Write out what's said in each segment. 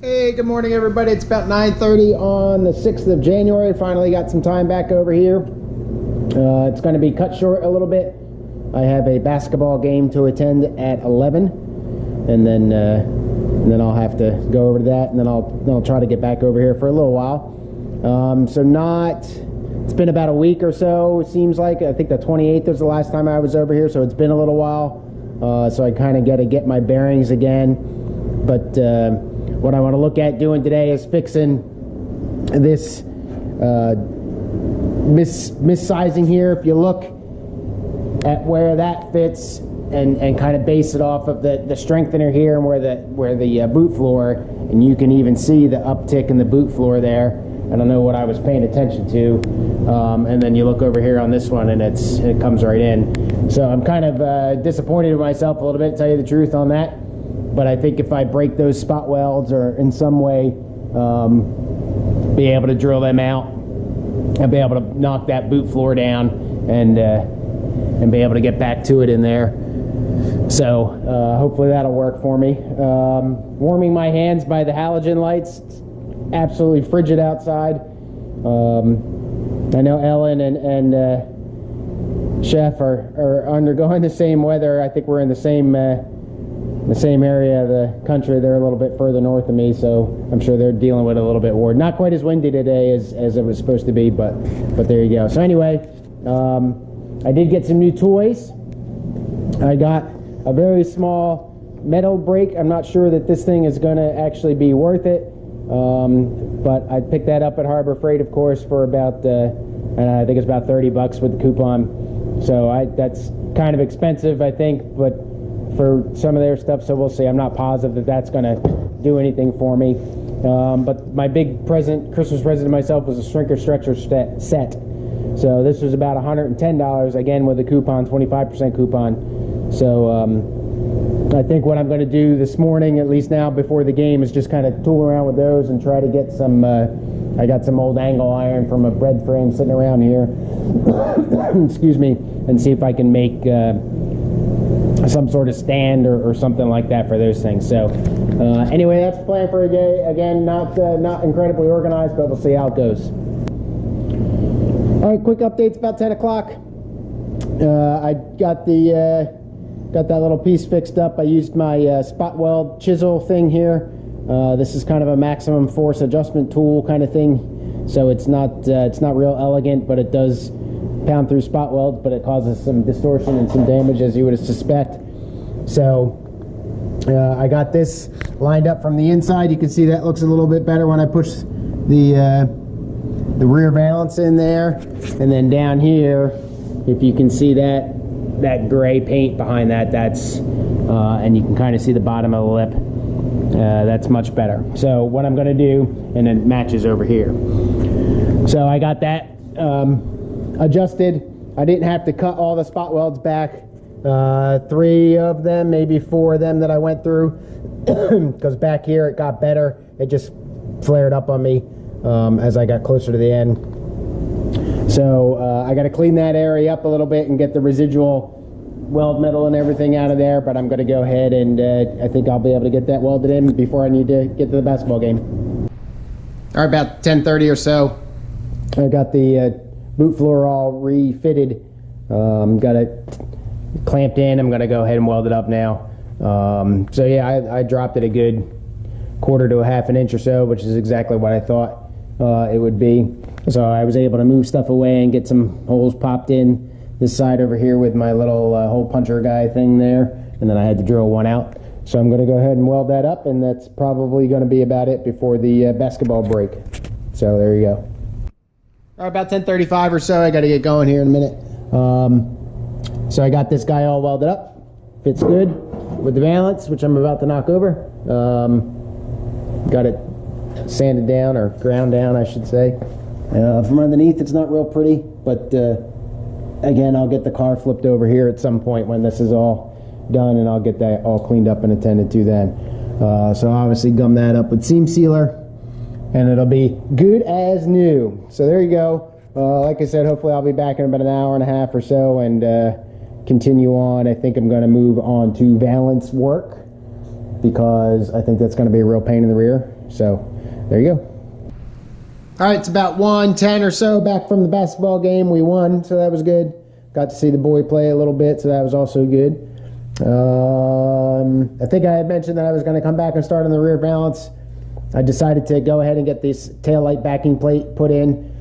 Hey, good morning everybody. It's about 9:30 on the 6th of January. Finally got some time back over here. It's going to be cut short a little bit. I have a basketball game to attend at 11, and then I'll have to go over to that, and then I'll try to get back over here for a little while. It's been about a week or so, it seems like. I think the 28th was the last time I was over here, so it's been a little while. So I kind of got to get my bearings again. But what I want to look at doing today is fixing this missizing here. If you look at where that fits and kind of base it off of the strengthener here and where the boot floor, and you can even see the uptick in the boot floor there. I don't know what I was paying attention to. And then you look over here on this one, and it comes right in. So I'm kind of disappointed in myself a little bit, to tell you the truth on that. But I think if I break those spot welds or in some way be able to drill them out, I'll be able to knock that boot floor down and be able to get back to it in there. So hopefully that'll work for me. Warming my hands by the halogen lights. It's absolutely frigid outside. I know Ellen and Chef are undergoing the same weather. I think we're in the same area of the country. They're a little bit further north of me, so I'm sure they're dealing with it a little bit more. Not quite as windy today as it was supposed to be, but there you go. So anyway, I did get some new toys. I got a very small metal brake. I'm not sure that this thing is going to actually be worth it, but I picked that up at Harbor Freight, of course, for about I think it's about 30 bucks with the coupon. So that's kind of expensive, I think, but for some of their stuff, so we'll see. I'm not positive that that's going to do anything for me. But my big Christmas present to myself, was a shrinker stretcher set. So this was about $110, again with a coupon, 25% coupon. So I think what I'm going to do this morning, at least now before the game, is just kind of tool around with those and try to get some, I got some old angle iron from a bread frame sitting around here, excuse me, and see if I can make some sort of stand or something like that for those things. So anyway, that's the plan for today. Again, not incredibly organized, but we'll see how it goes. All right, quick updates about 10 o'clock. I got that little piece fixed up. I used my spot weld chisel thing here. This is kind of a maximum force adjustment tool kind of thing. So it's not real elegant, but it does pound through spot welds, but it causes some distortion and some damage, as you would suspect. So I got this lined up from the inside. You can see that looks a little bit better when I push the rear valance in there. And then down here, if you can see that gray paint behind that's and you can kind of see the bottom of the lip, that's much better. So what I'm going to do, and it matches over here. So I got that adjusted. I didn't have to cut all the spot welds back. 3 of them, maybe 4 of them that I went through, because back here it got better. It just flared up on me as I got closer to the end. So I got to clean that area up a little bit and get the residual weld metal and everything out of there, but I'm going to go ahead and I think I'll be able to get that welded in before I need to get to the basketball game. All right, about 10:30 or so, I got the boot floor all refitted. Got it clamped in. I'm going to go ahead and weld it up now. So yeah, I dropped it a good 1/4 to 1/2 inch or so, which is exactly what I thought it would be. So I was able to move stuff away and get some holes popped in this side over here with my little hole puncher guy thing there, and then I had to drill one out. So I'm going to go ahead and weld that up, and that's probably going to be about it before the basketball break. So there you go. All right, about 10:35 or so, I got to get going here in a minute. So I got this guy all welded up. Fits good with the valance, which I'm about to knock over. Got it sanded down, or ground down, I should say. From underneath, it's not real pretty, but again, I'll get the car flipped over here at some point when this is all done, and I'll get that all cleaned up and attended to then. So obviously gum that up with seam sealer, and it'll be good as new. So there you go. Like I said, hopefully I'll be back in about an hour and a half or so, and continue on, I think I'm going to move on to valance work, because I think that's going to be a real pain in the rear. So there you go. All right, it's about 1:10 or so back from the basketball game. We won, so that was good. Got to see the boy play a little bit, so that was also good. I think I had mentioned that I was going to come back and start on the rear valance. I decided to go ahead and get this taillight backing plate put in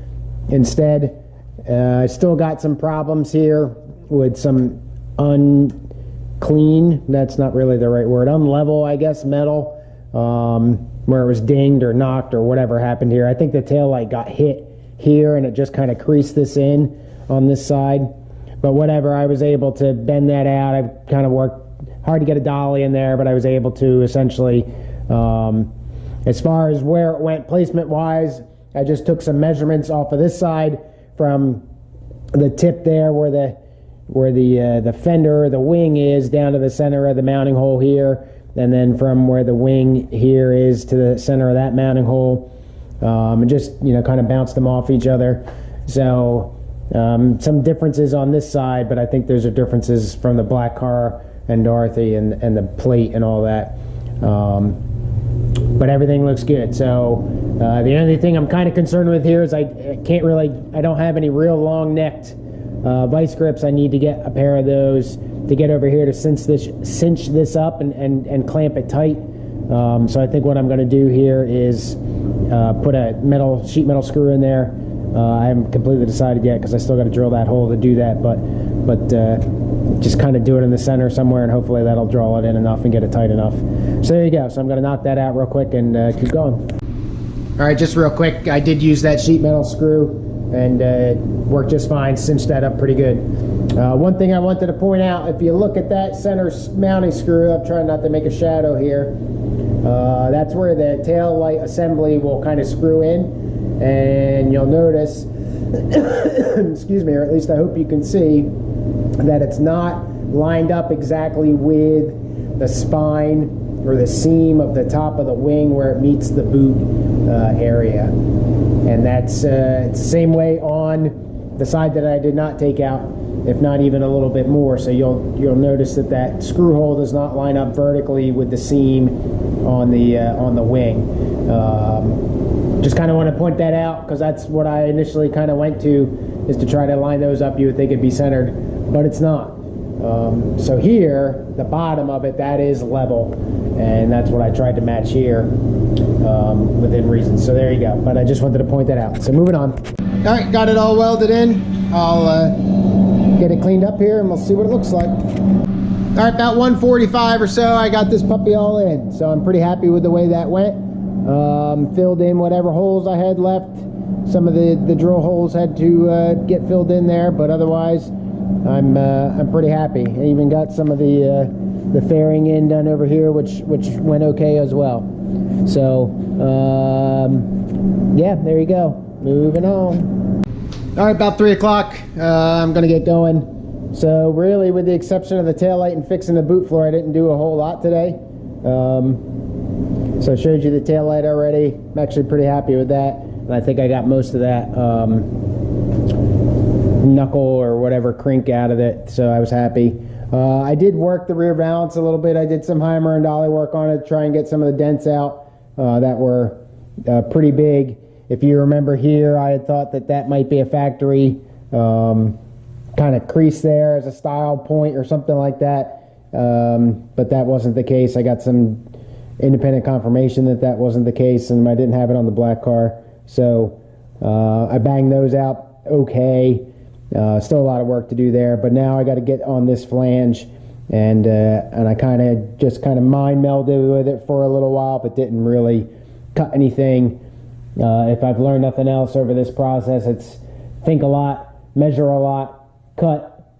instead. I still got some problems here with some unclean, that's not really the right word, unlevel, I guess, metal, where it was dinged or knocked or whatever happened here. I think the taillight got hit here and it just kind of creased this in on this side. But whatever, I was able to bend that out. I kind of worked hard to get a dolly in there, but I was able to essentially, as far as where it went placement wise, I just took some measurements off of this side from the tip there where the fender, the wing is, down to the center of the mounting hole here, and then from where the wing here is to the center of that mounting hole, and just, you know, kind of bounced them off each other. So some differences on this side, but I think there's differences from the black car and Dorothy and the plate and all that. But everything looks good. So the only thing I'm kind of concerned with here is I don't have any real long necked vice grips. I need to get a pair of those to get over here to cinch this up and clamp it tight. So I think what I'm going to do here is put a sheet metal screw in there. I haven't completely decided yet because I still got to drill that hole to do that, but just kind of do it in the center somewhere, and hopefully that'll draw it in enough and get it tight enough. So there you go. So I'm going to knock that out real quick and keep going. All right, just real quick, I did use that sheet metal screw and worked just fine, cinched that up pretty good. One thing I wanted to point out, if you look at that center mounting screw, I'm trying not to make a shadow here, that's where the tail light assembly will kind of screw in. And you'll notice, excuse me, or at least I hope you can see, that it's not lined up exactly with the spine or the seam of the top of the wing where it meets the boot area. And that's it's the same way on the side that I did not take out, if not even a little bit more. So you'll notice that screw hole does not line up vertically with the seam on the wing. Just kind of want to point that out because that's what I initially kind of went to, is to try to line those up. You would think it'd be centered, but it's not. So here, the bottom of it, that is level, and that's what I tried to match here within reason. So there you go. But I just wanted to point that out. So moving on. All right, got it all welded in. I'll get it cleaned up here and we'll see what it looks like. All right, about 1:45 or so, I got this puppy all in. So I'm pretty happy with the way that went. Filled in whatever holes I had left. Some of the drill holes had to get filled in there, but otherwise I'm pretty happy. I even got some of the fairing in done over here, which went okay as well. So yeah, there you go. Moving on. All right, about 3 o'clock. I'm gonna get going. So really, with the exception of the taillight and fixing the boot floor, I didn't do a whole lot today. So I showed you the taillight already. I'm actually pretty happy with that. And I think I got most of that knuckle or whatever crink out of it, so I was happy. I did work the rear valance a little bit. I did some Heimer and dolly work on it to try and get some of the dents out that were pretty big. If you remember here, I had thought that might be a factory kind of crease there as a style point or something like that, but that wasn't the case. I got some independent confirmation that wasn't the case, and I didn't have it on the black car, so I banged those out okay. Still a lot of work to do there, but now I got to get on this flange, and I kind of mind melded with it for a little while, but didn't really cut anything. If I've learned nothing else over this process, it's think a lot, measure a lot, cut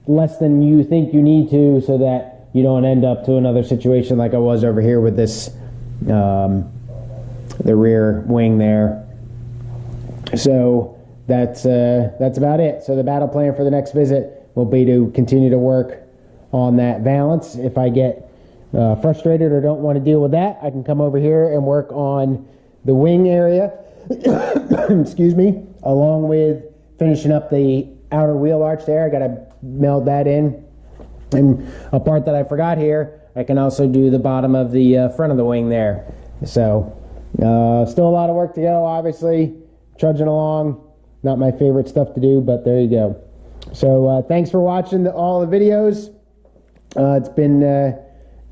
less than you think you need to, so that you don't end up to another situation like I was over here with this, the rear wing there. So that's about it. So the battle plan for the next visit will be to continue to work on that valance. If I get frustrated or don't want to deal with that, I can come over here and work on the wing area, excuse me, along with finishing up the outer wheel arch there. I got to meld that in And a part that I forgot here, I can also do the bottom of the front of the wing there. So still a lot of work to go, obviously. Trudging along. Not my favorite stuff to do, but there you go. So thanks for watching all the videos. It's been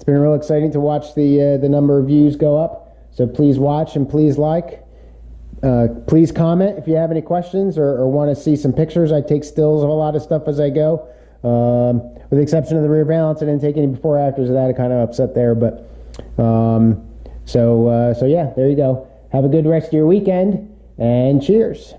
real exciting to watch the number of views go up. So please watch and please like. Please comment if you have any questions or want to see some pictures. I take stills of a lot of stuff as I go. With the exception of the rear valance, I didn't take any before or afters of that. I kind of upset there, but so yeah, there you go. Have a good rest of your weekend, and cheers.